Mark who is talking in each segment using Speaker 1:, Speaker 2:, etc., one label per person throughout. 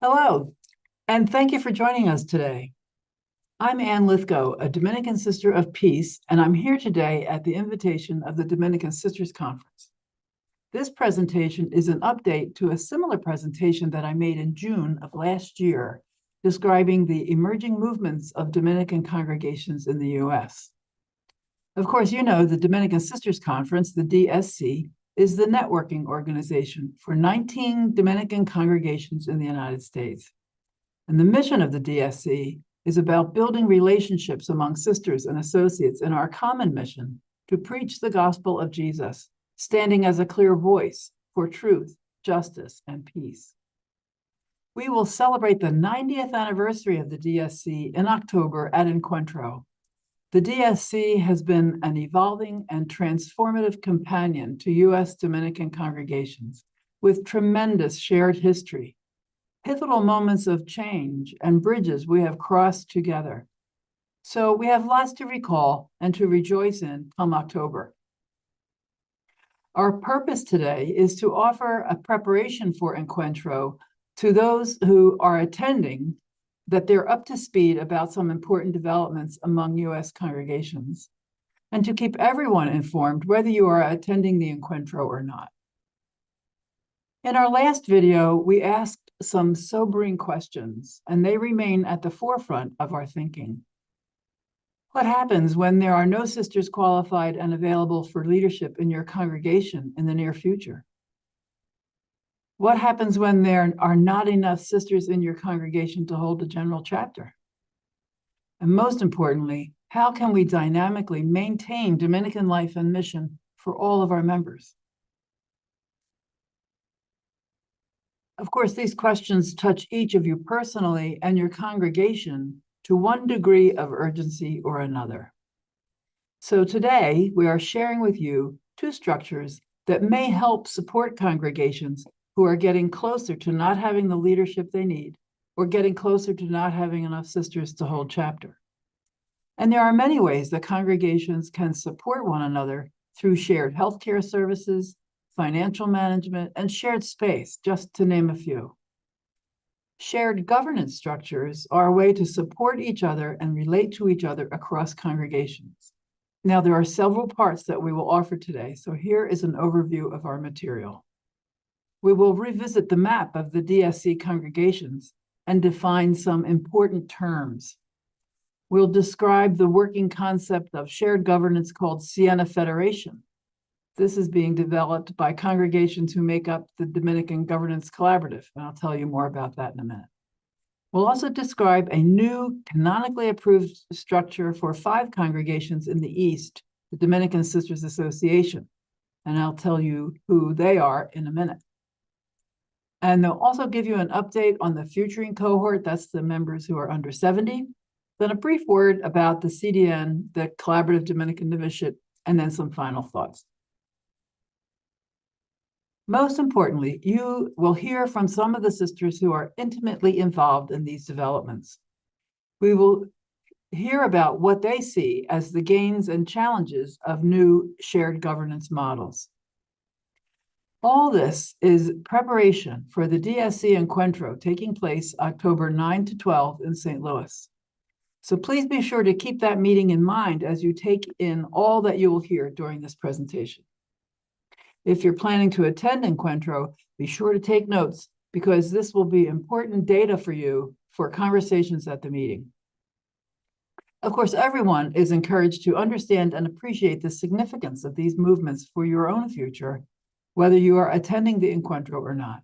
Speaker 1: Hello, and thank you for joining us today. I'm Ann Lythgoe, a Dominican Sister of Peace, and I'm here today at the invitation of the Dominican Sisters Conference. This presentation is an update to a similar presentation that I made in June of last year, describing the emerging movements of Dominican congregations in the U.S. Of course, you know the Dominican Sisters Conference, the DSC, is the networking organization for 19 Dominican congregations in the United States. And the mission of the DSC is about building relationships among sisters and associates in our common mission to preach the gospel of Jesus, standing as a clear voice for truth, justice, and peace. We will celebrate the 90th anniversary of the DSC in October at Encuentro. The DSC has been an evolving and transformative companion to U.S. Dominican congregations with tremendous shared history, pivotal moments of change, and bridges we have crossed together. So we have lots to recall and to rejoice in come October. Our purpose today is to offer a preparation for Encuentro to those who are attending, that they're up to speed about some important developments among U.S. congregations, and to keep everyone informed whether you are attending the Encuentro or not. In our last video, we asked some sobering questions, and they remain at the forefront of our thinking. What happens when there are no sisters qualified and available for leadership in your congregation in the near future? What happens when there are not enough sisters in your congregation to hold a general chapter? And most importantly, how can we dynamically maintain Dominican life and mission for all of our members? Of course, these questions touch each of you personally and your congregation to one degree of urgency or another. So today, we are sharing with you two structures that may help support congregations who are getting closer to not having the leadership they need, or getting closer to not having enough sisters to hold chapter. And there are many ways that congregations can support one another through shared healthcare services, financial management, and shared space, just to name a few. Shared governance structures are a way to support each other and relate to each other across congregations. Now, there are several parts that we will offer today, so here is an overview of our material. We will revisit the map of the DSC congregations and define some important terms. We'll describe the working concept of shared governance called Siena Federation. This is being developed by congregations who make up the Dominican Governance Collaborative, and I'll tell you more about that in a minute. We'll also describe a new canonically approved structure for 5 congregations in the East, the Dominican Sisters Association, and I'll tell you who they are in a minute. And they'll also give you an update on the Futuring Cohort, that's the members who are under 70, then a brief word about the CDN, the Collaborative Dominican Novitiate, and then some final thoughts. Most importantly, you will hear from some of the sisters who are intimately involved in these developments. We will hear about what they see as the gains and challenges of new shared governance models. All this is preparation for the DSC Encuentro taking place October 9 to 12 in St. Louis. So please be sure to keep that meeting in mind as you take in all that you will hear during this presentation. If you're planning to attend Encuentro, be sure to take notes because this will be important data for you for conversations at the meeting. Of course, everyone is encouraged to understand and appreciate the significance of these movements for your own future, whether you are attending the Encuentro or not.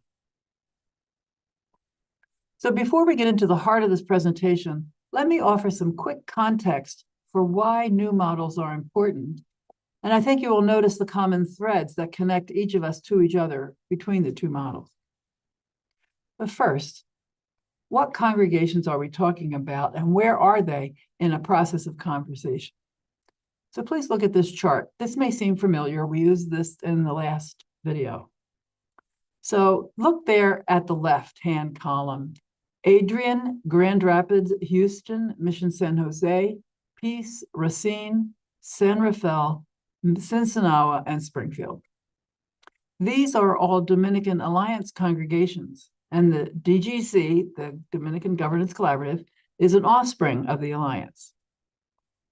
Speaker 1: So before we get into the heart of this presentation, let me offer some quick context for why new models are important. And I think you will notice the common threads that connect each of us to each other between the two models. But first, what congregations are we talking about and where are they in a process of conversation? So please look at this chart. This may seem familiar. We used this in the last video. So look there at the left-hand column. Adrian, Grand Rapids, Houston, Mission San Jose, Peace, Racine, San Rafael, Cincinnati, and Springfield. These are all Dominican Alliance congregations, and the DGC, the Dominican Governance Collaborative, is an offspring of the alliance.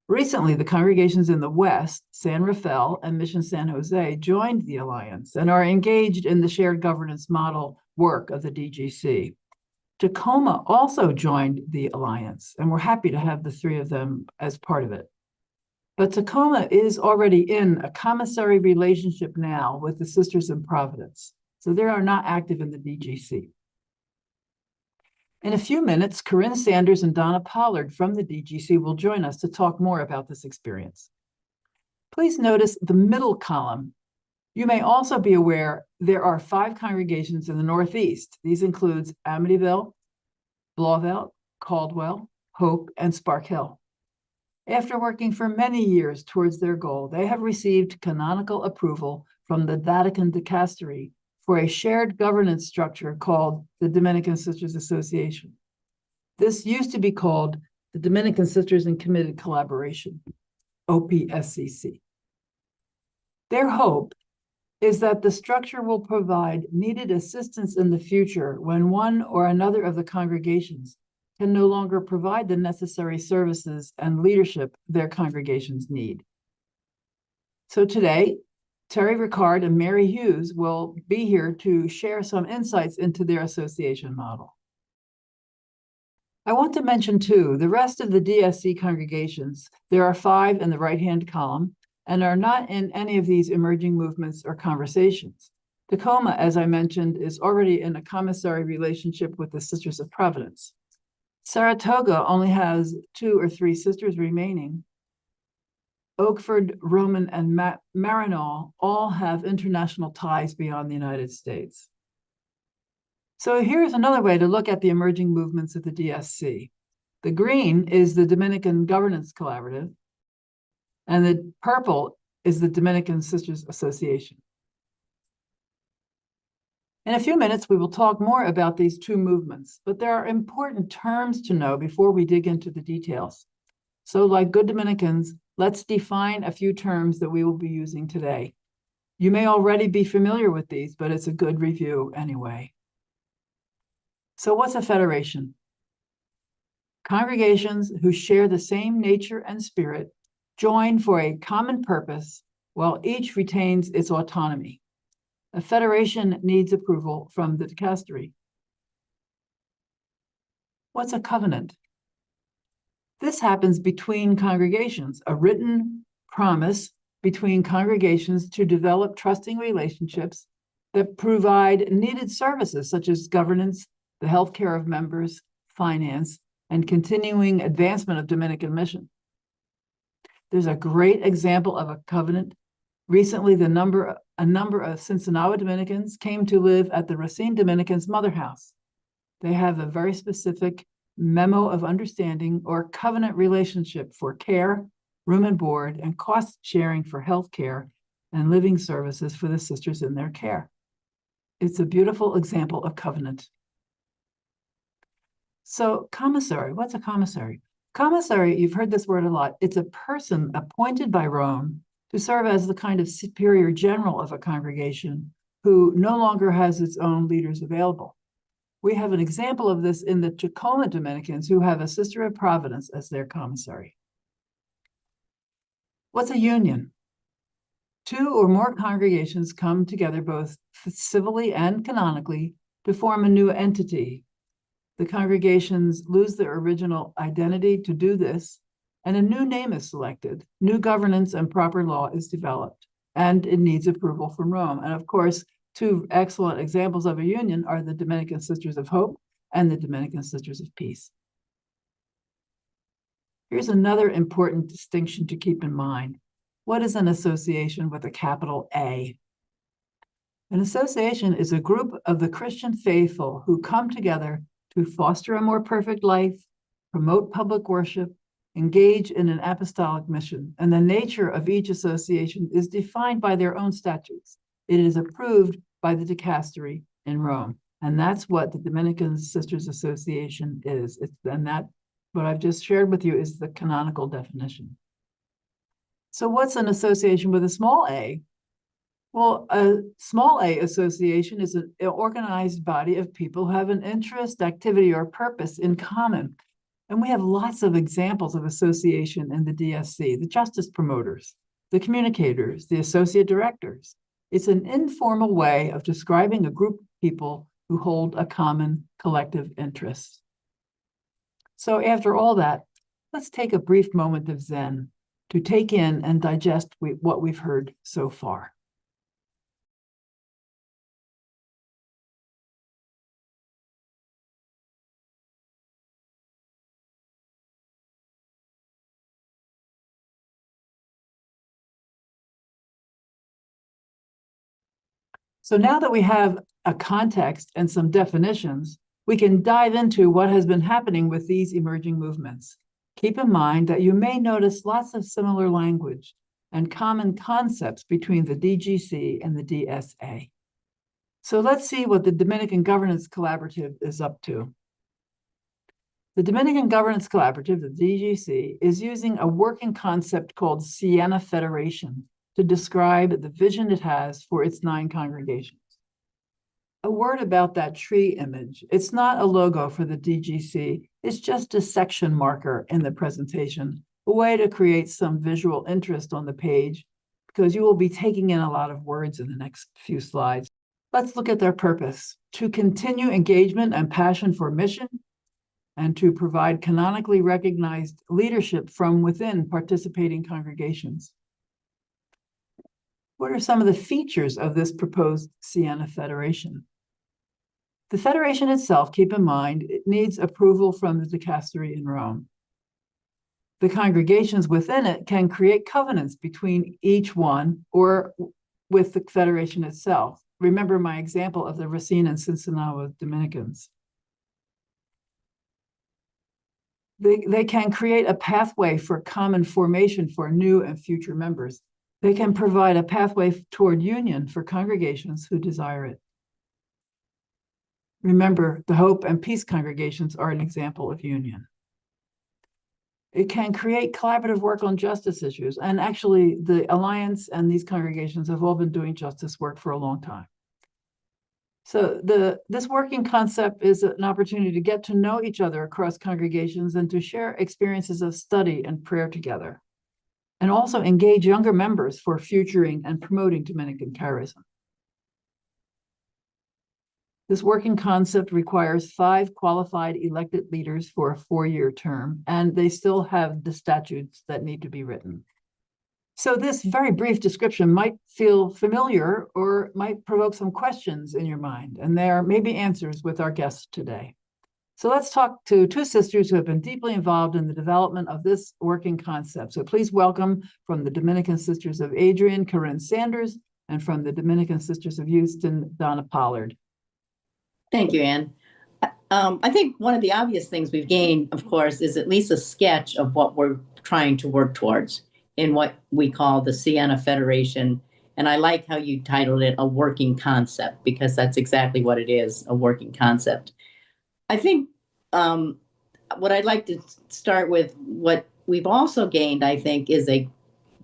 Speaker 1: Recently, the congregations in the West, San Rafael and Mission San Jose, joined the alliance and are engaged in the shared governance model work of the DGC. Tacoma also joined the alliance, and we're happy to have the three of them as part of it. But Tacoma is already in a commissary relationship now with the Sisters in Providence, so they are not active in the DGC. In a few minutes, Corinne Sanders and Donna Pollard from the DGC will join us to talk more about this experience. Please notice the middle column. You may also be aware there are 5 congregations in the Northeast. These include Amityville, Blauvelt, Caldwell, Hope, and Spark Hill. After working for many years towards their goal, they have received canonical approval from the Vatican Dicastery for a shared governance structure called the Dominican Sisters Association. This used to be called the Dominican Sisters in Committed Collaboration, OPSCC. Their hope is that the structure will provide needed assistance in the future when one or another of the congregations can no longer provide the necessary services and leadership their congregations need. So today, Terry Ricard and Mary Hughes will be here to share some insights into their association model. I want to mention too, the rest of the DSC congregations, there are 5 in the right-hand column, and are not in any of these emerging movements or conversations. Tacoma, as I mentioned, is already in a commissary relationship with the Sisters of Providence. Saratoga only has 2 or 3 sisters remaining. Oakford, Roman, and Marinol all have international ties beyond the United States. So here's another way to look at the emerging movements of the DSC. The green is the Dominican Governance Collaborative, and the purple is the Dominican Sisters Association. In a few minutes, we will talk more about these 2 movements, but there are important terms to know before we dig into the details. So like good Dominicans, let's define a few terms that we will be using today. You may already be familiar with these, but it's a good review anyway. So what's a federation? Congregations who share the same nature and spirit join for a common purpose while each retains its autonomy. A federation needs approval from the dicastery. What's a covenant? This happens between congregations, a written promise between congregations to develop trusting relationships that provide needed services such as governance, the health care of members, finance, and continuing advancement of Dominican mission. There's a great example of a covenant. Recently, a number of Sinsinawa Dominicans came to live at the Racine Dominicans' mother house. They have a very specific memo of understanding or covenant relationship for care, room and board, and cost sharing for health care and living services for the sisters in their care. It's a beautiful example of covenant. So commissary, what's a commissary? Commissary, you've heard this word a lot. It's a person appointed by Rome to serve as the kind of superior general of a congregation who no longer has its own leaders available. We have an example of this in the Tacoma Dominicans, who have a Sister of Providence as their commissary. What's a union? 2 or more congregations come together both civilly and canonically to form a new entity. The congregations lose their original identity to do this, and a new name is selected. New governance and proper law is developed, and it needs approval from Rome. And of course, 2 excellent examples of a union are the Dominican Sisters of Hope and the Dominican Sisters of Peace. Here's another important distinction to keep in mind. What is an association with a capital A? An association is a group of the Christian faithful who come together to foster a more perfect life, promote public worship, engage in an apostolic mission, and the nature of each association is defined by their own statutes. It is approved by the dicastery in Rome, and that's what the Dominican Sisters Association is. And that, what I've just shared with you, is the canonical definition. So what's an association with a small a? Well, a small a association is an organized body of people who have an interest, activity, or purpose in common. And we have lots of examples of association in the DSC, the justice promoters, the communicators, the associate directors. It's an informal way of describing a group of people who hold a common collective interest. So after all that, let's take a brief moment of Zen to take in and digest what we've heard so far. So now that we have a context and some definitions, we can dive into what has been happening with these emerging movements. Keep in mind that you may notice lots of similar language and common concepts between the DGC and the DSA. So let's see what the Dominican Governance Collaborative is up to. The Dominican Governance Collaborative, the DGC, is using a working concept called Siena Federation to describe the vision it has for its 9 congregations. A word about that tree image. It's not a logo for the DGC. It's just a section marker in the presentation, a way to create some visual interest on the page, because you will be taking in a lot of words in the next few slides. Let's look at their purpose: to continue engagement and passion for mission, and to provide canonically recognized leadership from within participating congregations. What are some of the features of this proposed Siena Federation? The Federation itself, keep in mind, it needs approval from the dicastery in Rome. The congregations within it can create covenants between each one or with the Federation itself. Remember my example of the Racine and Sinsinawa Dominicans. They can create a pathway for common formation for new and future members. They can provide a pathway toward union for congregations who desire it. Remember, the Hope and Peace congregations are an example of union. It can create collaborative work on justice issues. And actually, the Alliance and these congregations have all been doing justice work for a long time. So this working concept is an opportunity to get to know each other across congregations and to share experiences of study and prayer together, and also engage younger members for futuring and promoting Dominican charism. This working concept requires 5 qualified elected leaders for a 4-year term, and they still have the statutes that need to be written. So this very brief description might feel familiar or might provoke some questions in your mind, and there may be answers with our guests today. So let's talk to 2 sisters who have been deeply involved in the development of this working concept. So please welcome from the Dominican Sisters of Adrian, Corinne Sanders, and from the Dominican Sisters of Houston, Donna Pollard.
Speaker 2: Thank you, Anne. I think one of the obvious things we've gained, of course, is at least a sketch of what we're trying to work towards in what we call the Siena Federation. And I like how you titled it a working concept, because that's exactly what it is, a working concept. I think what I'd like to start with, what we've also gained, I think, is the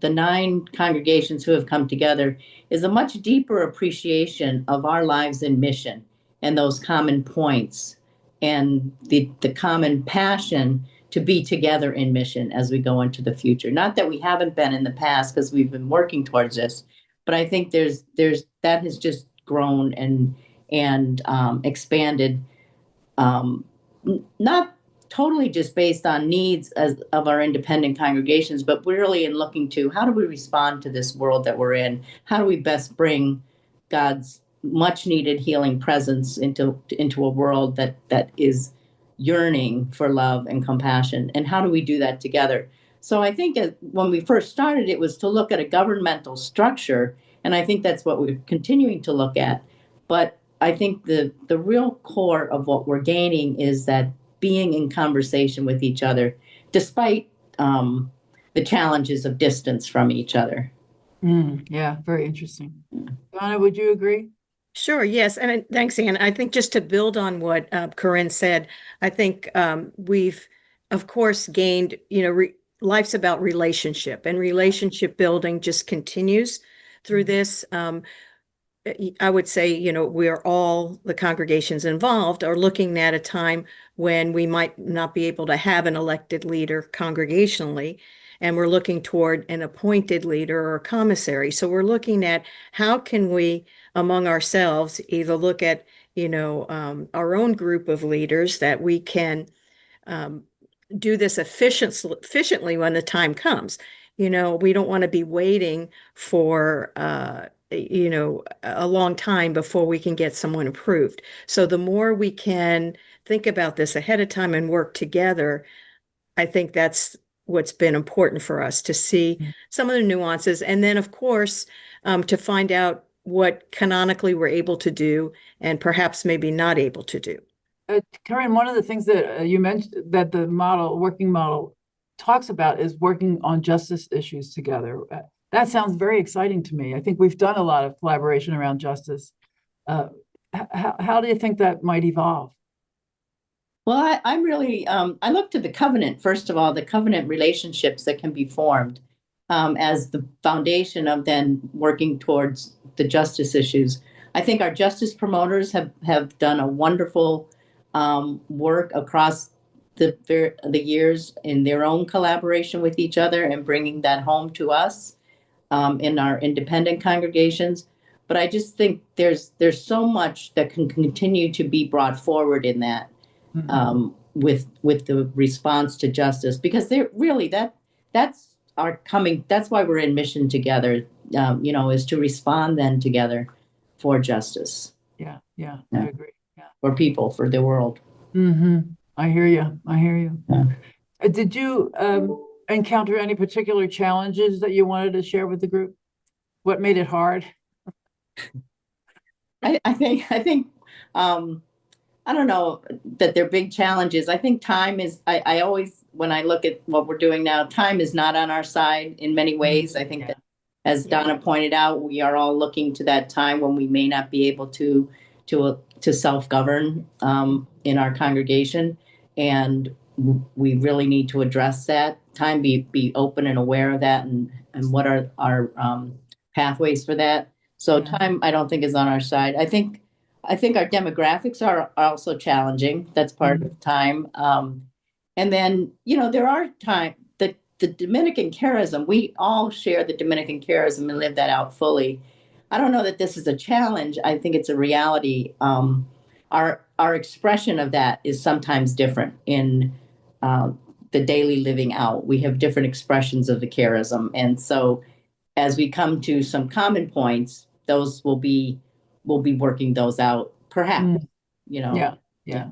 Speaker 2: 9 congregations who have come together, is a much deeper appreciation of our lives in mission and those common points and the common passion to be together in mission as we go into the future. Not that we haven't been in the past, because we've been working towards this, but I think there's that has just grown and expanded, not totally just based on needs of our independent congregations, but really in looking to how do we respond to this world that we're in? How do we best bring God's much needed healing presence into a world that is yearning for love and compassion? And how do we do that together? So I think when we first started, it was to look at a governmental structure. And I think that's what we're continuing to look at. But I think the real core of what we're gaining is that being in conversation with each other, despite the challenges of distance from each other.
Speaker 1: Yeah, very interesting. Donna, would you agree?
Speaker 3: Sure, yes. And thanks, Anne. I think just to build on what Corinne said, I think we've, of course, gained, life's about relationship, and relationship building just continues through this. I would say, you know, we're all the congregations involved are looking at a time when we might not be able to have an elected leader congregationally, and we're looking toward an appointed leader or commissary. So we're looking at how can we, among ourselves, either look at, you know, our own group of leaders that we can do this efficiently when the time comes. You know, we don't want to be waiting for you know, a long time before we can get someone approved. So the more we can think about this ahead of time and work together, I think that's what's been important for us to see some of the nuances. And then, of course, to find out what canonically we're able to do and perhaps maybe not able to do.
Speaker 1: Karen, one of the things that you mentioned that the working model talks about is working on justice issues together. That sounds very exciting to me. I think we've done a lot of collaboration around justice. How do you think that might evolve?
Speaker 2: Well, I'm really, I look to the covenant, first of all, the covenant relationships that can be formed as the foundation of then working towards the justice issues. I think our justice promoters have done a wonderful work across the years in their own collaboration with each other and bringing that home to us in our independent congregations. But I just think there's so much that can continue to be brought forward in that with the response to justice, because they're really that's why we're in mission together, you know, is to respond then together for justice.
Speaker 1: Yeah,
Speaker 2: Yeah.
Speaker 1: I agree. Yeah.
Speaker 2: For people, for the world.
Speaker 1: I hear you. I hear you.
Speaker 2: Yeah.
Speaker 1: Did you encounter any particular challenges that you wanted to share with the group? What made it hard?
Speaker 2: I think I don't know that they're big challenges. I think time is, I always, when I look at what we're doing now, time is not on our side in many ways. I think that, as Donna pointed out, we are all looking to that time when we may not be able to self-govern in our congregation. And we really need to address that time, be open and aware of that, and what are our pathways for that. So time, I don't think, is on our side. I think our demographics are also challenging. That's part of time. And then, you know, there are the Dominican charism, we all share the Dominican charism and live that out fully. I don't know that this is a challenge. I think it's a reality. Our expression of that is sometimes different in the daily living out. We have different expressions of the charism. And so as we come to some common points, those we'll be working those out, perhaps, you know.
Speaker 1: Yeah.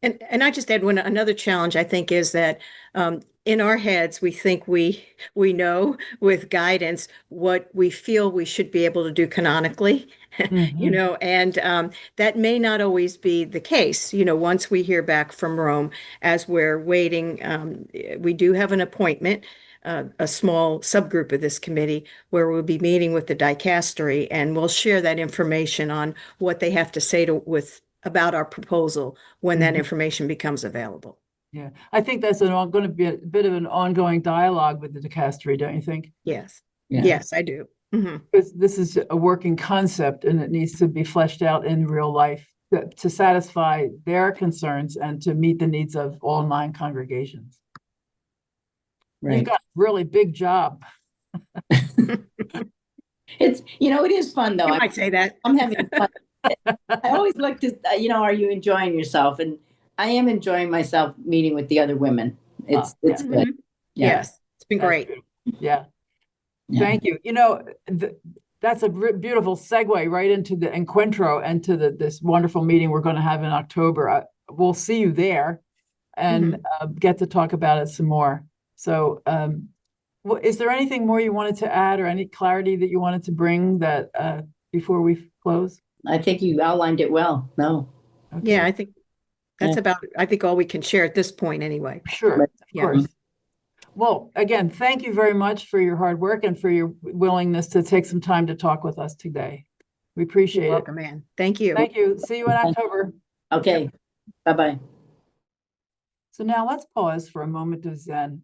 Speaker 3: And I just add another challenge, I think, is that in our heads, we think we know with guidance what we feel we should be able to do canonically, you know, and that may not always be the case. You know, once we hear back from Rome, as we're waiting, we do have an appointment, a small subgroup of this committee where we'll be meeting with the dicastery, and we'll share that information on what they have to say about our proposal when that information becomes available.
Speaker 1: Yeah, I think that's going to be a bit of an ongoing dialogue with the dicastery, don't you think?
Speaker 3: Yes.
Speaker 2: Yeah.
Speaker 3: Yes, I do.
Speaker 1: Because this is a working concept and it needs to be fleshed out in real life to satisfy their concerns and to meet the needs of all 9 congregations.
Speaker 2: Right.
Speaker 1: You've got a really big job.
Speaker 2: It's, you know, it is fun though.
Speaker 3: You might say that.
Speaker 2: I'm having fun. I always look to, you know, are you enjoying yourself? And I am enjoying myself meeting with the other women. It's good. Yeah.
Speaker 3: Yes, it's been great.
Speaker 1: Yeah. Thank you. You know, that's a beautiful segue right into the encuentro and to this wonderful meeting we're going to have in October. We'll see you there and get to talk about it some more. So is there anything more you wanted to add or any clarity that you wanted to bring that before we close?
Speaker 2: I think you outlined it well. No.
Speaker 1: Okay.
Speaker 3: Yeah, I think that's I think all we can share at this point anyway.
Speaker 1: Sure, of course. Well, again, thank you very much for your hard work and for your willingness to take some time to talk with us today. We appreciate it.
Speaker 3: Welcome, Ann. Thank you.
Speaker 1: Thank you. See you in October.
Speaker 2: Okay. Bye-bye.
Speaker 1: So now let's pause for a moment of Zen.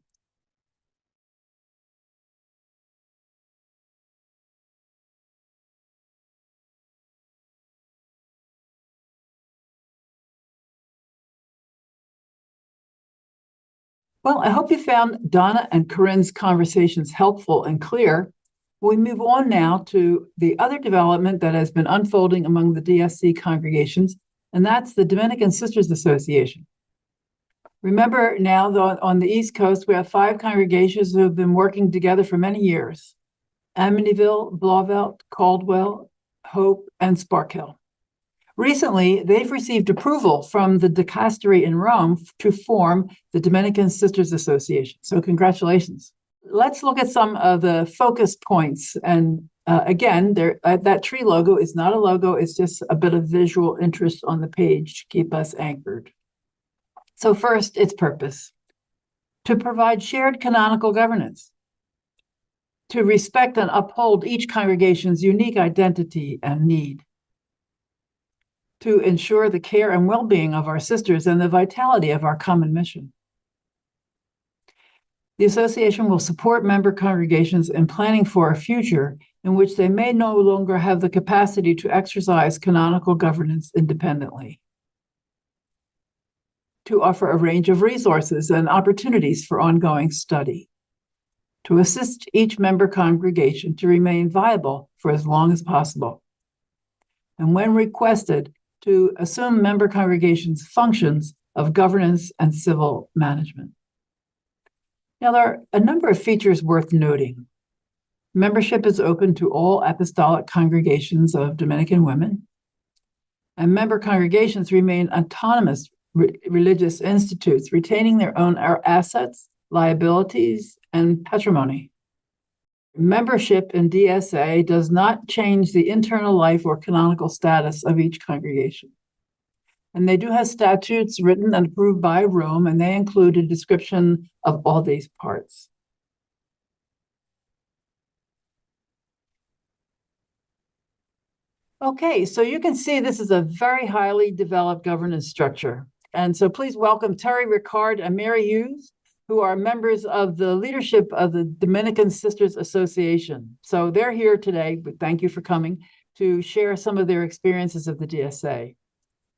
Speaker 1: Well, I hope you found Donna and Corinne's conversations helpful and clear. We move on now to the other development that has been unfolding among the DSC congregations, and that's the Dominican Sisters Association. Remember now that on the East Coast, we have 5 congregations who have been working together for many years: Amityville, Blauvelt, Caldwell, Hope, and Sparkhill. Recently, they've received approval from the dicastery in Rome to form the Dominican Sisters Association. So congratulations. Let's look at some of the focus points. And again, that tree logo is not a logo, it's just a bit of visual interest on the page to keep us anchored. So first, its purpose: to provide shared canonical governance, to respect and uphold each congregation's unique identity and need, to ensure the care and well-being of our sisters and the vitality of our common mission. The association will support member congregations in planning for a future in which they may no longer have the capacity to exercise canonical governance independently, to offer a range of resources and opportunities for ongoing study, to assist each member congregation to remain viable for as long as possible, and when requested, to assume member congregations' functions of governance and civil management. Now, there are a number of features worth noting. Membership is open to all apostolic congregations of Dominican women, and member congregations remain autonomous religious institutes, retaining their own assets, liabilities, and patrimony. Membership in DSA does not change the internal life or canonical status of each congregation. And they do have statutes written and approved by Rome, and they include a description of all these parts. Okay, so you can see this is a very highly developed governance structure. And so please welcome Terry Ricard and Mary Hughes, who are members of the leadership of the Dominican Sisters Association. So they're here today, but thank you for coming to share some of their experiences of the DSA.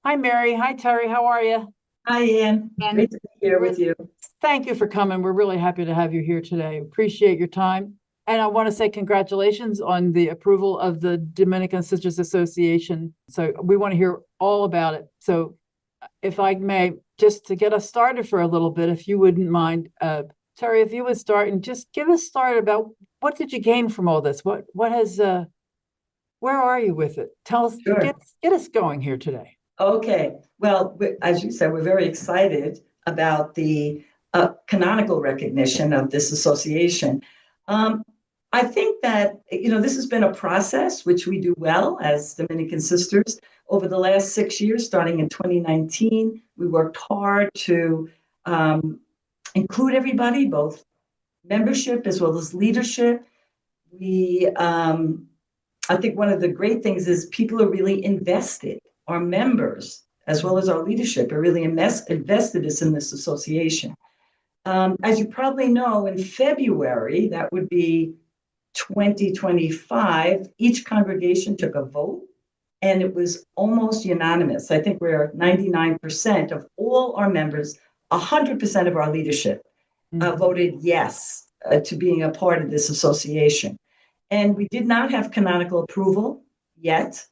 Speaker 1: Hi, Mary. Hi, Terry. How are you?
Speaker 4: Hi, Ann. Great to be here with you.
Speaker 1: Thank you for coming. We're really happy to have you here today. Appreciate your time. And I want to say congratulations on the approval of the Dominican Sisters Association. So we want to hear all about it. So if I may, just to get us started for a little bit, if you wouldn't mind, Terry, if you would start and just give us started about what did you gain from all this? What has, where are you with it? Tell us,
Speaker 4: Sure.
Speaker 1: Get us going here today.
Speaker 4: Okay. Well, as you said, we're very excited about the canonical recognition of this association. I think that, this has been a process which we do well as Dominican Sisters. Over the last 6 years, starting in 2019, we worked hard to include everybody, both membership as well as leadership. I think one of the great things is people are really invested. Our members, as well as our leadership, are really invested in this association. As you probably know, in February, that would be 2025, each congregation took a vote, and it was almost unanimous. I think we're 99% of all our members, 100% of our leadership voted yes to being a part of this association. And we did not have canonical approval yet,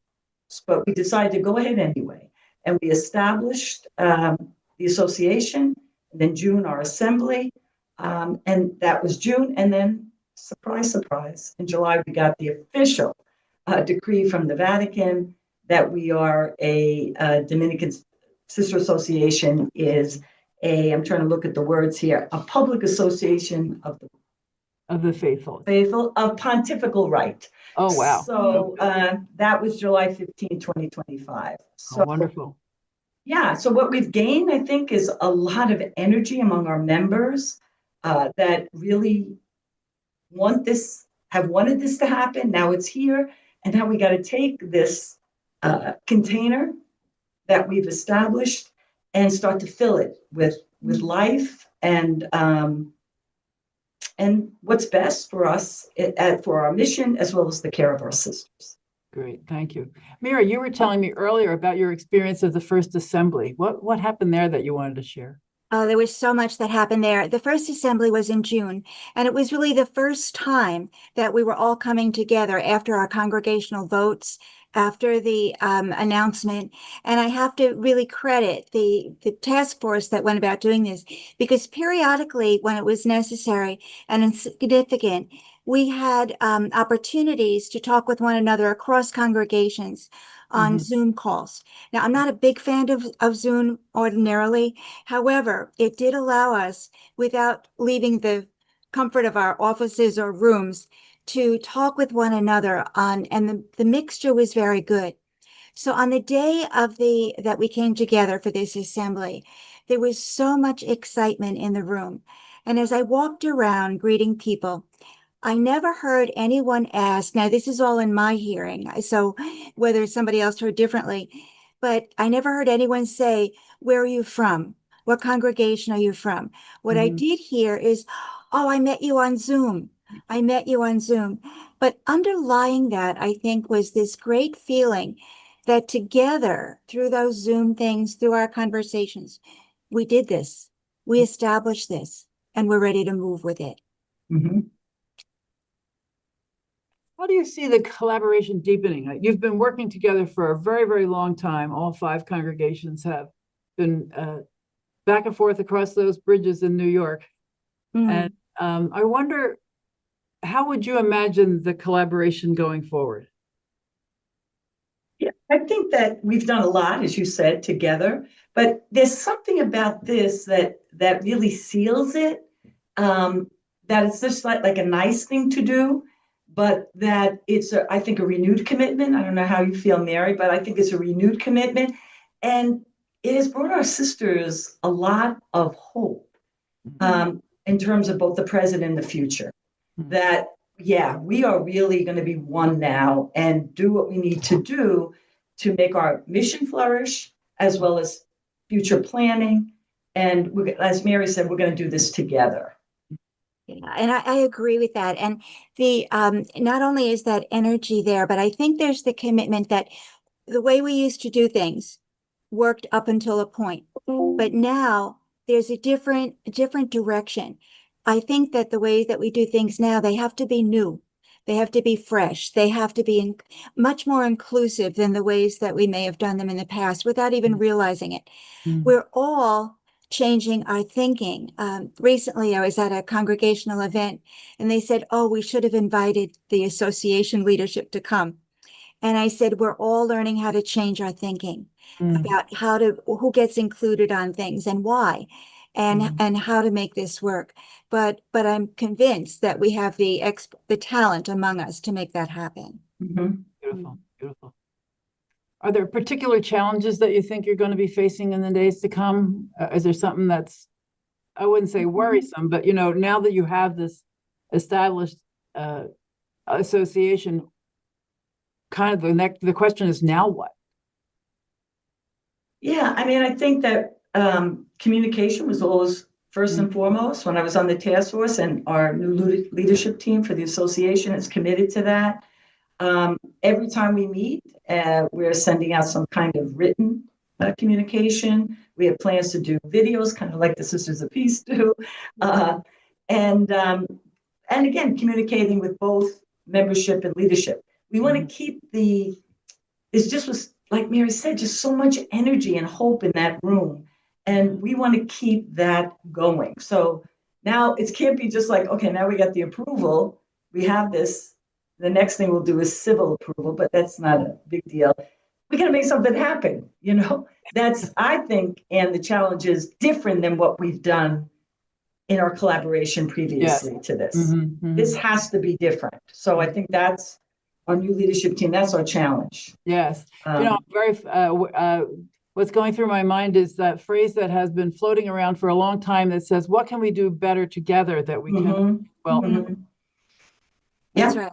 Speaker 4: but we decided to go ahead anyway. And we established the association, and then June, our assembly, and that was June. And then, surprise, surprise, in July, we got the official decree from the Vatican that we are a Dominican Sister Association is I'm trying to look at the words here, a public association of
Speaker 1: the faithful
Speaker 4: of pontifical right.
Speaker 1: Oh, wow.
Speaker 4: So that was July 15, 2025. So
Speaker 1: wonderful.
Speaker 4: Yeah, so what we've gained, I think, is a lot of energy among our members that really have wanted this to happen. Now it's here, and now we got to take this container that we've established and start to fill it with life and what's best for us for our mission, as well as the care of our sisters.
Speaker 1: Great, thank you. Mira, you were telling me earlier about your experience of the first assembly. What happened there that you wanted to share?
Speaker 5: There was so much that happened there. The first assembly was in June, and it was really the first time that we were all coming together after our congregational votes, after the announcement. And I have to really credit the task force that went about doing this, because periodically, when it was necessary and significant, we had opportunities to talk with one another across congregations on Zoom calls. Now, I'm not a big fan of Zoom ordinarily. However, it did allow us, without leaving the comfort of our offices or rooms, to talk with one another and the mixture was very good. So on the day of that we came together for this assembly, there was so much excitement in the room. And as I walked around greeting people, I never heard anyone ask, now this is all in my hearing, so whether somebody else heard differently, but I never heard anyone say, where are you from? What congregation are you from? What I did hear is, oh, I met you on Zoom. I met you on Zoom. But underlying that, I think, was this great feeling that together, through those Zoom things, through our conversations, we did this, we established this, and we're ready to move with it.
Speaker 1: How do you see the collaboration deepening? You've been working together for a very, very long time. All 5 congregations have been back and forth across those bridges in New York. And I wonder, how would you imagine the collaboration going forward?
Speaker 4: Yeah, I think that we've done a lot, as you said, together, but there's something about this that really seals it, that it's just like a nice thing to do, but that it's, I think, a renewed commitment. I don't know how you feel, Mary, but I think it's a renewed commitment. And it has brought our sisters a lot of hope in terms of both the present and the future. That, yeah, we are really going to be one now and do what we need to do to make our mission flourish, as well as future planning. And as Mary said, we're going to do this together.
Speaker 5: Yeah, and I agree with that. And the not only is that energy there, but I think there's the commitment that the way we used to do things worked up until a point, but now there's a different direction. I think that the way that we do things now, they have to be new. They have to be fresh. They have to be much more inclusive than the ways that we may have done them in the past without even realizing it. We're all changing our thinking. Recently, I was at a congregational event and they said, oh, we should have invited the association leadership to come. And I said, we're all learning how to change our thinking about who gets included on things and why, and how to make this work. But I'm convinced that we have the talent among us to make that happen.
Speaker 1: Beautiful, beautiful. Are there particular challenges that you think you're going to be facing in the days to come? Is there something that's, I wouldn't say worrisome, but now that you have this established association, kind of the question is, now what?
Speaker 4: Yeah, I mean, I think that communication was always first and foremost when I was on the task force, and our new leadership team for the association is committed to that. Every time we meet, we're sending out some kind of written communication. We have plans to do videos, kind of like the Sisters of Peace do. And again, communicating with both membership and leadership. We want to keep it's just was, like Mary said, just so much energy and hope in that room. And we want to keep that going. So now it can't be just like, okay, now we got the approval. We have this. The next thing we'll do is civil approval, but that's not a big deal. We got to make something happen, That's, I think, and the challenge is different than what we've done in our collaboration previously to this. This has to be different. So I think that's our new leadership team. That's our challenge.
Speaker 1: Yes. What's going through my mind is that phrase that has been floating around for a long time that says, what can we do better together that we can,
Speaker 5: That's right.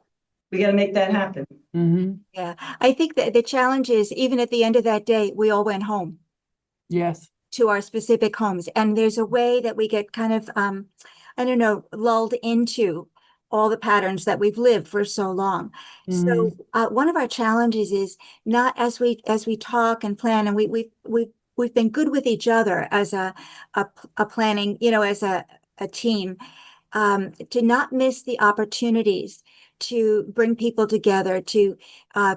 Speaker 4: We got to make that happen.
Speaker 5: Yeah, I think that the challenge is, even at the end of that day, we all went home.
Speaker 1: Yes.
Speaker 5: To our specific homes. And there's a way that we get kind of, lulled into all the patterns that we've lived for so long. So one of our challenges is not, as we talk and plan, and we've we've been good with each other as a planning, as a team, to not miss the opportunities to bring people together, to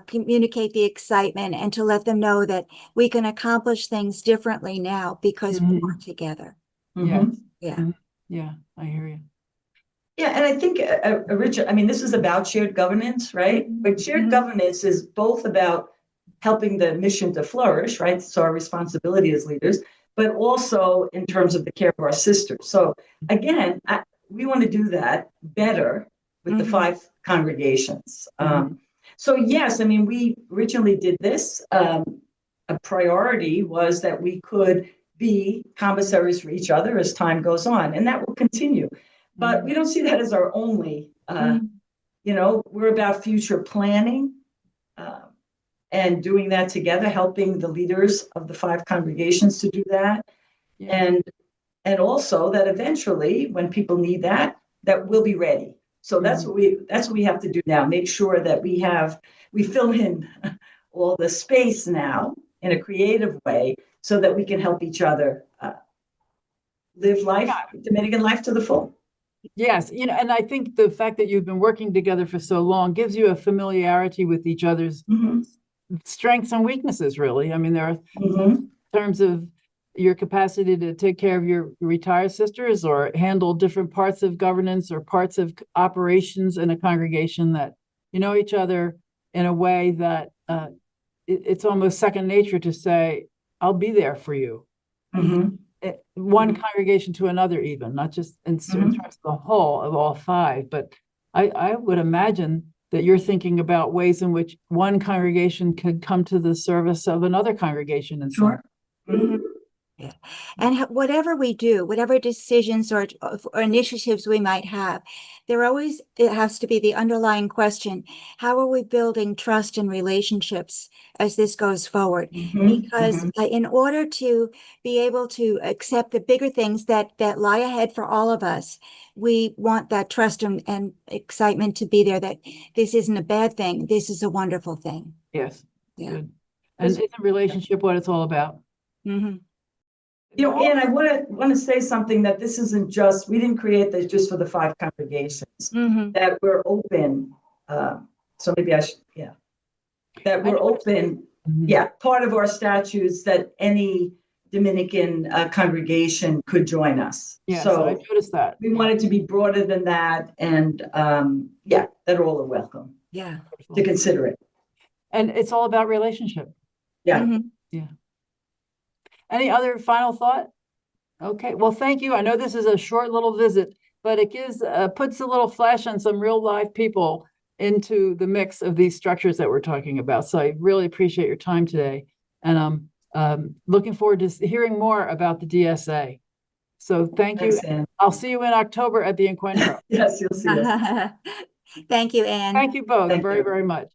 Speaker 5: communicate the excitement, and to let them know that we can accomplish things differently now because we are together.
Speaker 1: Yeah.
Speaker 5: Yeah.
Speaker 1: Mhm. Yeah, I hear you.
Speaker 4: Yeah, and I think, Richard, I mean, this is about shared governance, right? But shared governance is both about helping the mission to flourish, right? So our responsibility as leaders, but also in terms of the care of our sisters. So again, we want to do that better with the 5 congregations. So yes, I mean, we originally did this. A priority was that we could be commissaries for each other as time goes on, and that will continue. But we don't see that as our only, we're about future planning and doing that together, helping the leaders of the 5 congregations to do that.
Speaker 1: Yeah.
Speaker 4: And also that eventually when people need that we'll be ready. So that's what we have to do now. Make sure that we fill in all the space now in a creative way so that we can help each other live life, Dominican life to the full.
Speaker 1: Yes, and I think the fact that you've been working together for so long gives you a familiarity with each other's strengths and weaknesses, really. I mean, there are in terms of your capacity to take care of your retired sisters or handle different parts of governance or parts of operations in a congregation that you know each other in a way that it's almost second nature to say, I'll be there for you. One congregation to another, even not just in terms of the whole of all 5, but I would imagine that you're thinking about ways in which one congregation could come to the service of another congregation and
Speaker 4: Sure.
Speaker 5: Yeah. And whatever we do, whatever decisions or initiatives we might have, it has to be the underlying question: how are we building trust and relationships as this goes forward? Because in order to be able to accept the bigger things that lie ahead for all of us, we want that trust and excitement to be there, that this isn't a bad thing, this is a wonderful thing.
Speaker 1: Yes.
Speaker 5: Yeah.
Speaker 1: Good. And it's a relationship what it's all about.
Speaker 4: And I want to say something, that this isn't just, we didn't create this just for the 5 congregations, that we're open. So maybe I should, that we're open. Part of our statutes that any Dominican congregation could join us.
Speaker 1: Yes,
Speaker 4: so
Speaker 1: I noticed that.
Speaker 4: We want it to be broader than that. And that all are welcome to consider it.
Speaker 1: And it's all about relationship.
Speaker 4: Yeah.
Speaker 1: Any other final thought? Okay, well, thank you. I know this is a short little visit, but it puts a little flesh on some real live people into the mix of these structures that we're talking about. So I really appreciate your time today. And I'm looking forward to hearing more about the DSA. So thank you.
Speaker 4: Thanks, Anne.
Speaker 1: I'll see you in October at the Encuentro.
Speaker 4: Yes, you'll see us.
Speaker 5: Thank you, Anne.
Speaker 1: Thank you both very,
Speaker 4: you.
Speaker 1: very much.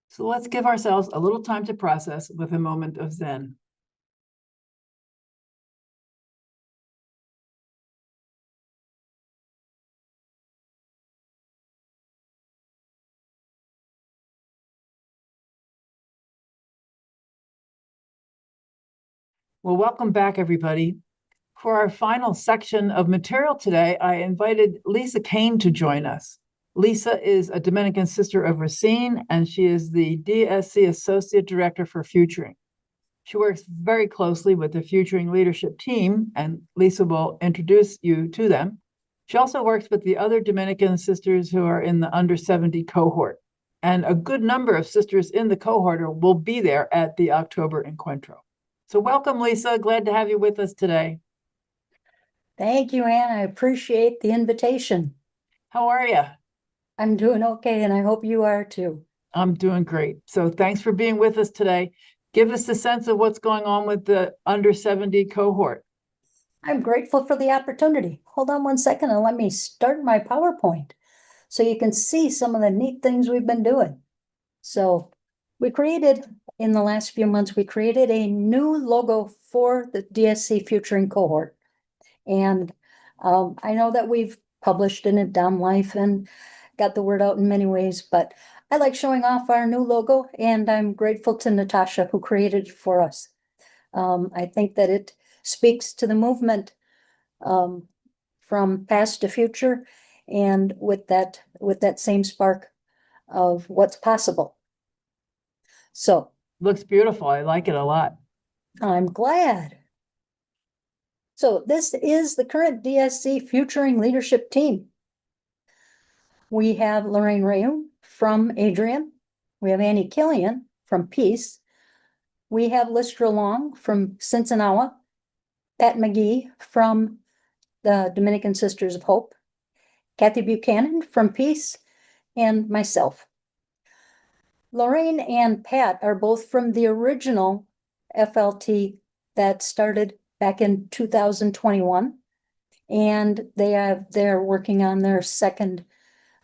Speaker 1: So let's give ourselves a little time to process with a moment of Zen. Well, welcome back, everybody. For our final section of material today, I invited Lisa Kane to join us. Lisa is a Dominican sister of Racine, and she is the DSC Associate Director for Futuring. She works very closely with the Futuring leadership team, and Lisa will introduce you to them. She also works with the other Dominican sisters who are in the under 70 cohort, and a good number of sisters in the cohort will be there at the October Encuentro. So welcome, Lisa. Glad to have you with us today.
Speaker 6: Thank you, Anne. I appreciate the invitation.
Speaker 1: How are you?
Speaker 6: I'm doing okay, and I hope you are too.
Speaker 1: I'm doing great. So thanks for being with us today. Give us a sense of what's going on with the under 70 cohort.
Speaker 6: I'm grateful for the opportunity. Hold on one second and let me start my PowerPoint so you can see some of the neat things we've been doing. So in the last few months, we created a new logo for the DSC Futuring Cohort. And I know that we've published in it Dom Life and got the word out in many ways, but I like showing off our new logo, and I'm grateful to Natasha who created it for us. I think that it speaks to the movement from past to future, and with that same spark of what's possible. So
Speaker 1: Looks beautiful. I like it a lot.
Speaker 6: I'm glad. So this is the current DSC Futuring Leadership Team. We have Lorraine Rayoum from Adrian. We have Annie Killian from Peace. We have Lystra Long from Sinsinawa, Pat McGee from the Dominican Sisters of Hope, Kathy Buchanan from Peace, and myself. Lorraine and Pat are both from the original FLT that started back in 2021. And they're working on their second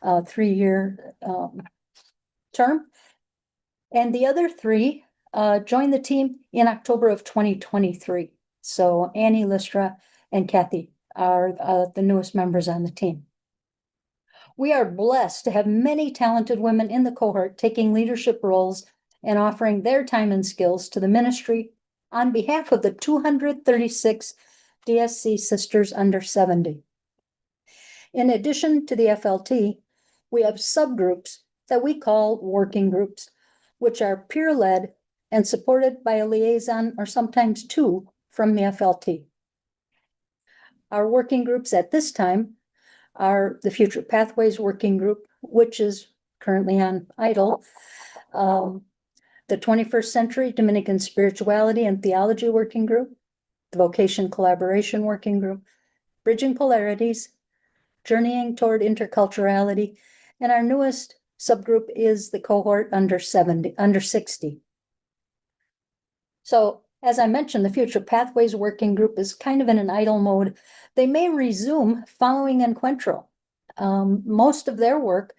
Speaker 6: 3-year term. And the other three joined the team in October of 2023. So Annie, Lystra, and Kathy are the newest members on the team. We are blessed to have many talented women in the cohort taking leadership roles and offering their time and skills to the ministry on behalf of the 236 DSC Sisters under 70. In addition to the FLT, we have subgroups that we call working groups, which are peer-led and supported by a liaison or sometimes two from the FLT. Our working groups at this time are the Future Pathways Working Group, which is currently on idle, the 21st Century Dominican Spirituality and Theology Working Group, the Vocation Collaboration Working Group, Bridging Polarities, Journeying Toward Interculturality, and our newest subgroup is the cohort under 60. So, as I mentioned, the Future Pathways Working Group is kind of in an idle mode. They may resume following Encuentro. Most of their work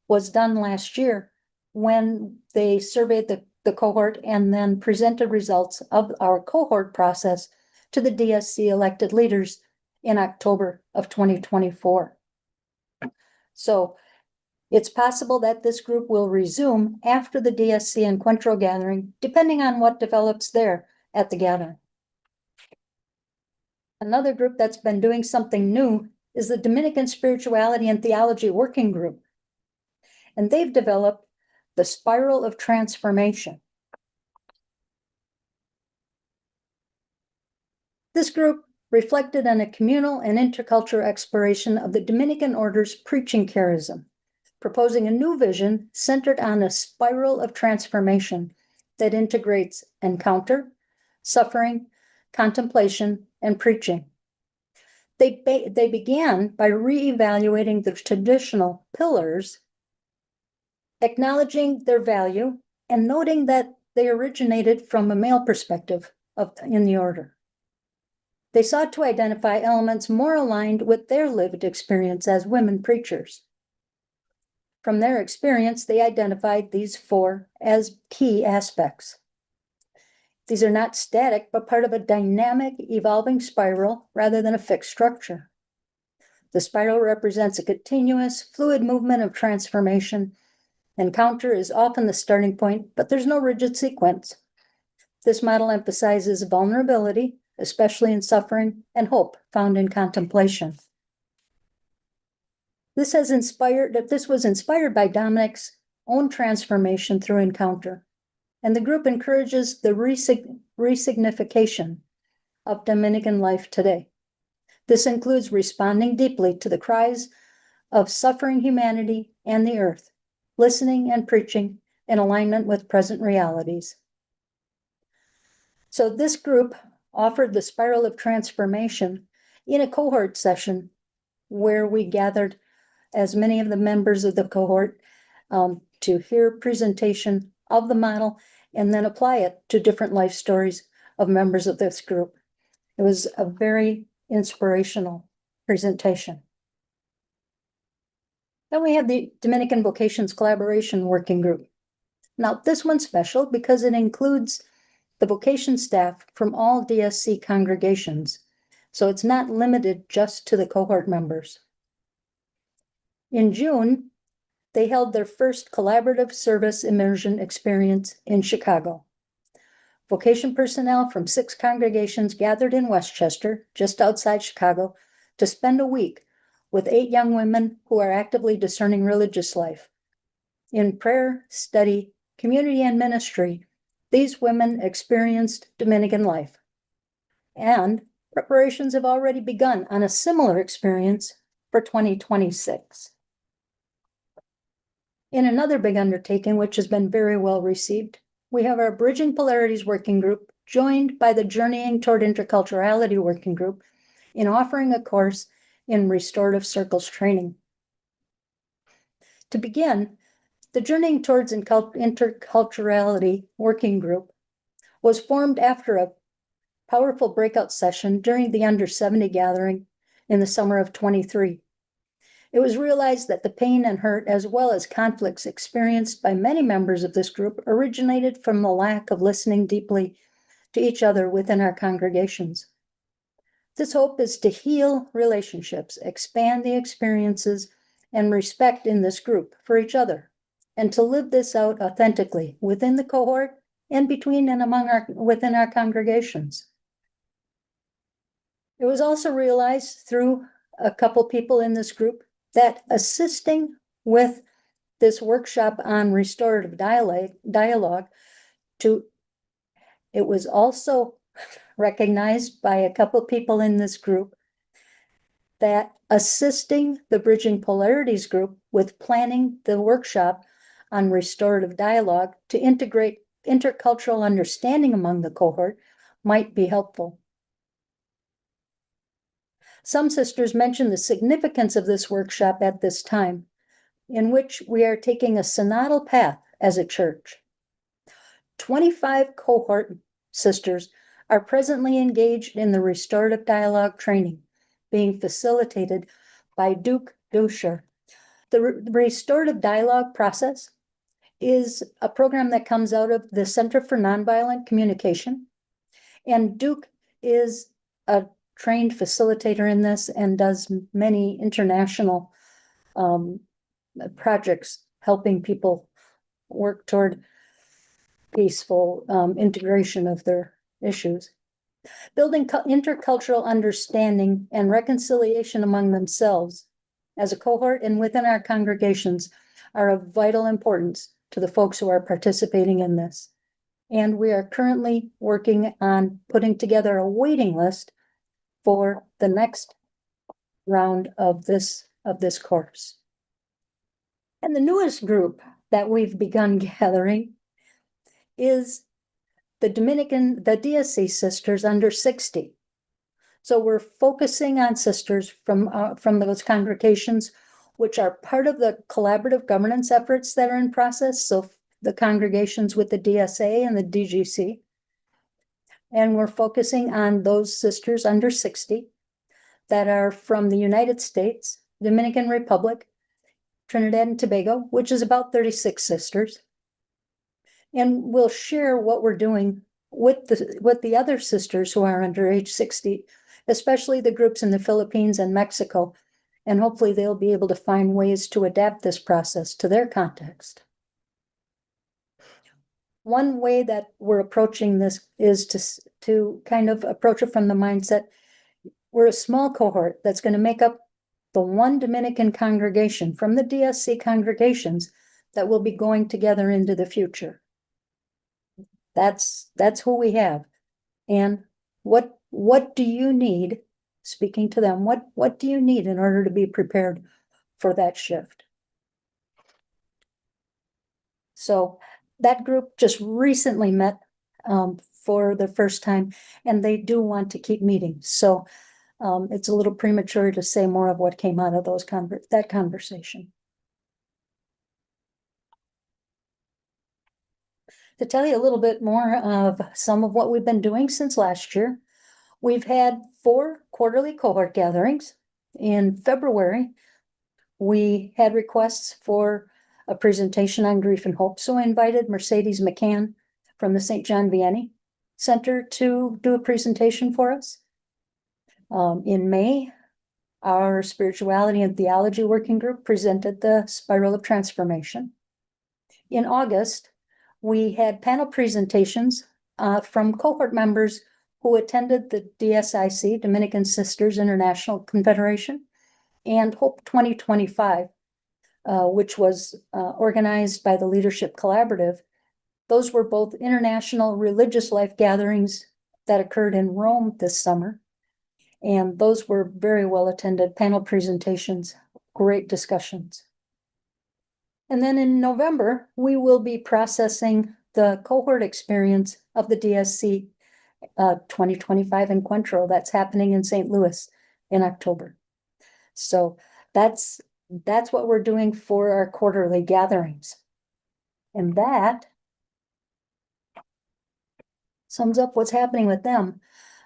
Speaker 6: was done last year when they surveyed the cohort and then presented results of our cohort process to the DSC elected leaders in October of 2024. So it's possible that this group will resume after the DSC Encuentro gathering, depending on what develops there at the gathering. Another group that's been doing something new is the Dominican Spirituality and Theology Working Group. And they've developed the Spiral of Transformation. This group reflected on a communal and intercultural exploration of the Dominican Order's preaching charism, proposing a new vision centered on a spiral of transformation that integrates encounter, suffering, contemplation, and preaching. They began by reevaluating the traditional pillars, acknowledging their value, and noting that they originated from a male perspective in the order. They sought to identify elements more aligned with their lived experience as women preachers. From their experience, they identified these 4 as key aspects. These are not static, but part of a dynamic, evolving spiral rather than a fixed structure. The spiral represents a continuous, fluid movement of transformation. Encounter is often the starting point, but there's no rigid sequence. This model emphasizes vulnerability, especially in suffering, and hope found in contemplation. This was inspired by Dominic's own transformation through encounter, and the group encourages the resignification of Dominican life today. This includes responding deeply to the cries of suffering humanity and the earth, listening and preaching in alignment with present realities. So this group offered the Spiral of Transformation in a cohort session where we gathered as many of the members of the cohort to hear presentation of the model and then apply it to different life stories of members of this group. It was a very inspirational presentation. Then we have the Dominican Vocations Collaboration Working Group. Now, this one's special because it includes the vocation staff from all DSC congregations, so it's not limited just to the cohort members. In June, they held their first collaborative service immersion experience in Chicago. Vocation personnel from 6 congregations gathered in Westchester, just outside Chicago, to spend a week with 8 young women who are actively discerning religious life. In prayer, study, community, and ministry, these women experienced Dominican life. And preparations have already begun on a similar experience for 2026. In another big undertaking, which has been very well received, we have our Bridging Polarities Working Group, joined by the Journeying Toward Interculturality Working Group, in offering a course in Restorative Circles training. To begin, the Journeying Towards Interculturality Working Group was formed after a powerful breakout session during the Under 70 gathering in the summer of 23. It was realized that the pain and hurt, as well as conflicts experienced by many members of this group, originated from the lack of listening deeply to each other within our congregations. This hope is to heal relationships, expand the experiences and respect in this group for each other, and to live this out authentically within the cohort and between and within our congregations. It was also realized through a couple people in this group that assisting with this workshop on restorative dialogue, it was also recognized by a couple people in this group that assisting the Bridging Polarities group with planning the workshop on restorative dialogue to integrate intercultural understanding among the cohort might be helpful. Some sisters mentioned the significance of this workshop at this time, in which we are taking a synodal path as a church. 25 cohort sisters are presently engaged in the restorative dialogue training being facilitated by Duke Duscher. The restorative dialogue process is a program that comes out of the Center for Nonviolent Communication, and Duke is a trained facilitator in this and does many international projects helping people work toward peaceful integration of their issues. Building intercultural understanding and reconciliation among themselves as a cohort and within our congregations are of vital importance to the folks who are participating in this. And we are currently working on putting together a waiting list for the next round of this course. And the newest group that we've begun gathering is the DSC Sisters Under 60. So we're focusing on sisters from those congregations, which are part of the collaborative governance efforts that are in process. So the congregations with the DSA and the DGC. And we're focusing on those sisters under 60 that are from the United States, Dominican Republic, Trinidad and Tobago, which is about 36 sisters. And we'll share what we're doing with the other sisters who are under age 60, especially the groups in the Philippines and Mexico. And hopefully they'll be able to find ways to adapt this process to their context. One way that we're approaching this is to kind of approach it from the mindset, we're a small cohort that's going to make up the one Dominican congregation from the DSC congregations that will be going together into the future. That's who we have. And what do you need, speaking to them, what do you need in order to be prepared for that shift? So that group just recently met for the first time, and they do want to keep meeting. So it's a little premature to say more of what came out of that conversation. To tell you a little bit more of some of what we've been doing since last year, we've had 4 quarterly cohort gatherings. In February, we had requests for a presentation on grief and hope. So I invited Mercedes McCann from the St. John Vianney Center to do a presentation for us. In May, our Spirituality and Theology Working Group presented the Spiral of Transformation. In August, we had panel presentations from cohort members who attended the DSIC, Dominican Sisters International Confederation, and Hope 2025, which was organized by the Leadership Collaborative. Those were both international religious life gatherings that occurred in Rome this summer. And those were very well attended panel presentations, great discussions. And then in November, we will be processing the cohort experience of the DSC 2025 Encuentro that's happening in St. Louis in October. So that's what we're doing for our quarterly gatherings. And that sums up what's happening with them.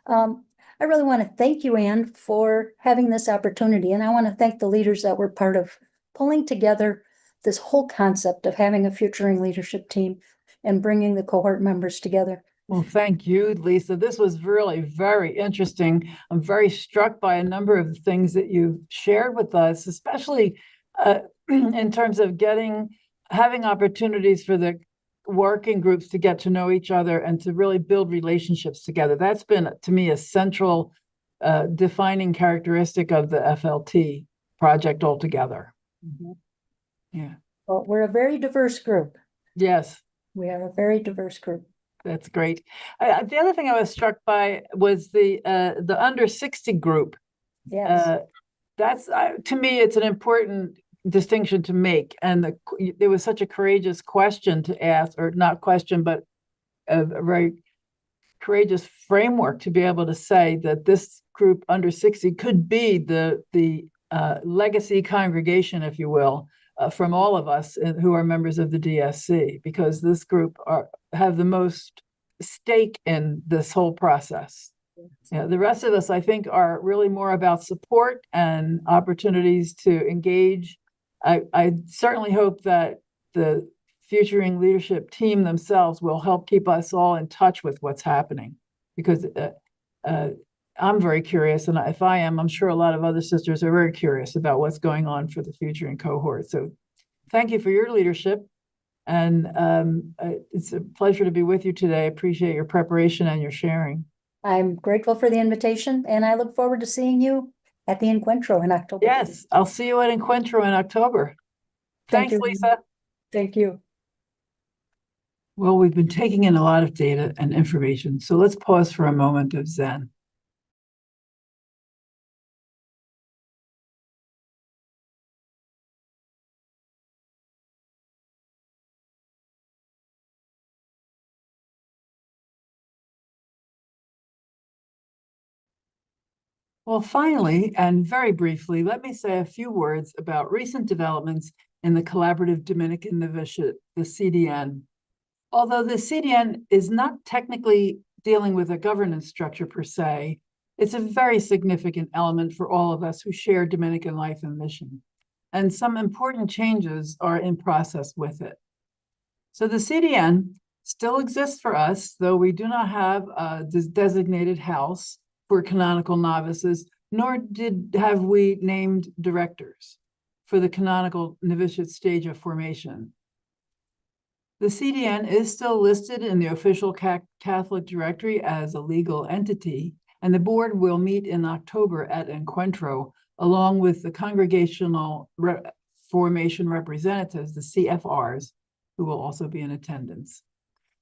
Speaker 6: I really want to thank you, Anne, for having this opportunity. And I want to thank the leaders that were part of pulling together this whole concept of having a Futuring leadership team and bringing the cohort members together.
Speaker 1: Well, thank you, Lisa. This was really very interesting. I'm very struck by a number of the things that you shared with us, especially in terms of having opportunities for the working groups to get to know each other and to really build relationships together. That's been, to me, a central defining characteristic of the FLT project altogether.
Speaker 6: Mm-hmm.
Speaker 1: Yeah.
Speaker 6: Well, we're a very diverse group.
Speaker 1: Yes.
Speaker 6: We are a very diverse group.
Speaker 1: That's great. The other thing I was struck by was the under 60 group.
Speaker 6: Yes.
Speaker 1: That's to me, it's an important distinction to make. And there was such a courageous question to ask, or not question, but a very courageous framework to be able to say that this group under 60 could be the legacy congregation, if you will, from all of us who are members of the DSC, because this group have the most stake in this whole process. Yeah, the rest of us, I think, are really more about support and opportunities to engage. I certainly hope that the Futuring leadership team themselves will help keep us all in touch with what's happening, because I'm very curious, and if I am, I'm sure a lot of other sisters are very curious about what's going on for the Futuring cohort. So thank you for your leadership, and it's a pleasure to be with you today. I appreciate your preparation and your sharing.
Speaker 6: I'm grateful for the invitation, and I look forward to seeing you at the Encuentro in October.
Speaker 1: Yes, I'll see you at Encuentro in October. Thanks, Lisa.
Speaker 6: Thank you.
Speaker 1: Well, we've been taking in a lot of data and information, so let's pause for a moment of Zen. Well, finally, and very briefly, let me say a few words about recent developments in the Collaborative Dominican Novitiate, the CDN. Although the CDN is not technically dealing with a governance structure per se, it's a very significant element for all of us who share Dominican life and mission. And some important changes are in process with it. So the CDN still exists for us, though we do not have a designated house for canonical novices, nor have we named directors for the canonical novitiate stage of formation. The CDN is still listed in the official Catholic directory as a legal entity, and the board will meet in October at Encuentro, along with the congregational formation representatives, the CFRs, who will also be in attendance.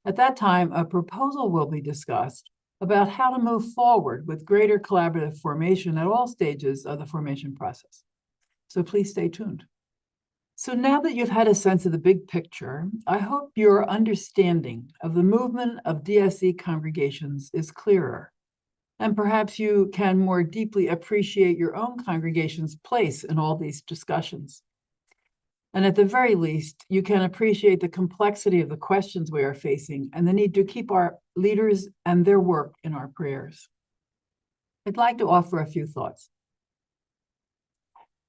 Speaker 1: At that time, a proposal will be discussed about how to move forward with greater collaborative formation at all stages of the formation process. So please stay tuned. So now that you've had a sense of the big picture, I hope your understanding of the movement of DSC congregations is clearer, and perhaps you can more deeply appreciate your own congregation's place in all these discussions. And at the very least, you can appreciate the complexity of the questions we are facing and the need to keep our leaders and their work in our prayers. I'd like to offer a few thoughts.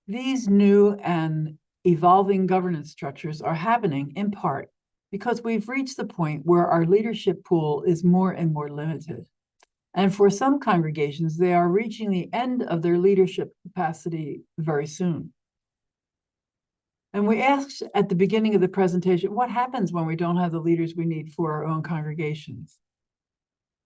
Speaker 1: These new and evolving governance structures are happening in part because we've reached the point where our leadership pool is more and more limited. And for some congregations, they are reaching the end of their leadership capacity very soon. And we asked at the beginning of the presentation, what happens when we don't have the leaders we need for our own congregations?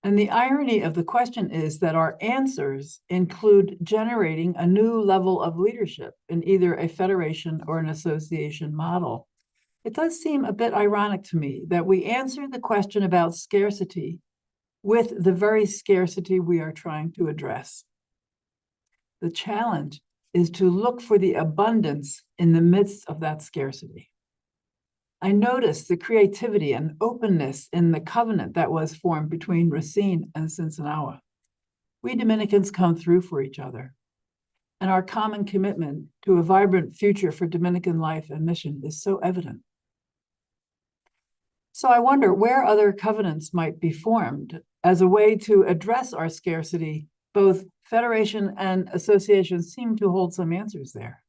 Speaker 1: And the irony of the question is that our answers include generating a new level of leadership in either a federation or an association model. It does seem a bit ironic to me that we answer the question about scarcity with the very scarcity we are trying to address. The challenge is to look for the abundance in the midst of that scarcity. I noticed the creativity and openness in the covenant that was formed between Racine and Sinsinawa. We Dominicans come through for each other, and our common commitment to a vibrant future for Dominican life and mission is so evident. So I wonder where other covenants might be formed as a way to address our scarcity. Both federation and association seem to hold some answers there.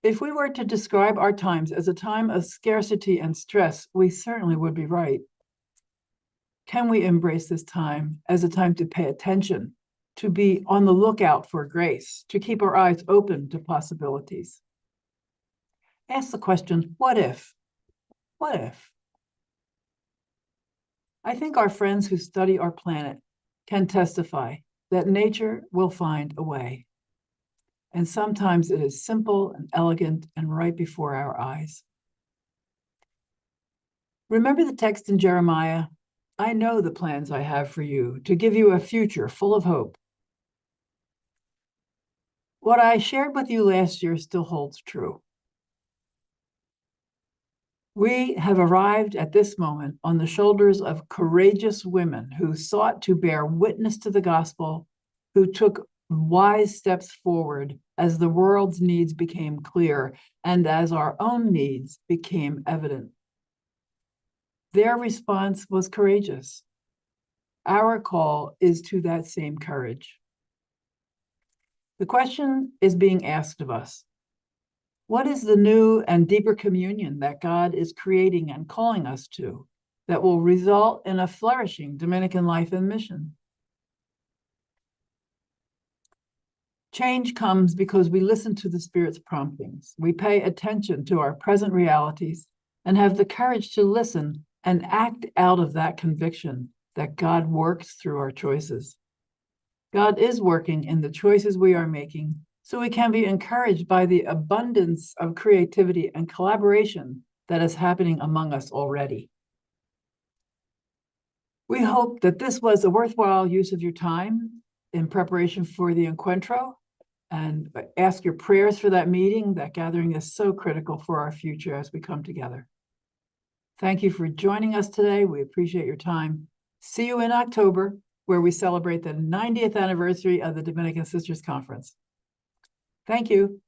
Speaker 1: If we were to describe our times as a time of scarcity and stress, we certainly would be right. Can we embrace this time as a time to pay attention, to be on the lookout for grace, to keep our eyes open to possibilities? Ask the question, what if? What if? I think our friends who study our planet can testify that nature will find a way. And sometimes it is simple and elegant and right before our eyes. Remember the text in Jeremiah? I know the plans I have for you, to give you a future full of hope. What I shared with you last year still holds true. We have arrived at this moment on the shoulders of courageous women who sought to bear witness to the gospel, who took wise steps forward as the world's needs became clear and as our own needs became evident. Their response was courageous. Our call is to that same courage. The question is being asked of us. What is the new and deeper communion that God is creating and calling us to that will result in a flourishing Dominican life and mission? Change comes because we listen to the Spirit's promptings. We pay attention to our present realities and have the courage to listen and act out of that conviction that God works through our choices. God is working in the choices we are making, so we can be encouraged by the abundance of creativity and collaboration that is happening among us already. We hope that this was a worthwhile use of your time in preparation for the encuentro, and ask your prayers for that meeting. That gathering is so critical for our future as we come together. Thank you for joining us today. We appreciate your time. See you in October, where we celebrate the 90th anniversary of the Dominican Sisters Conference. Thank you.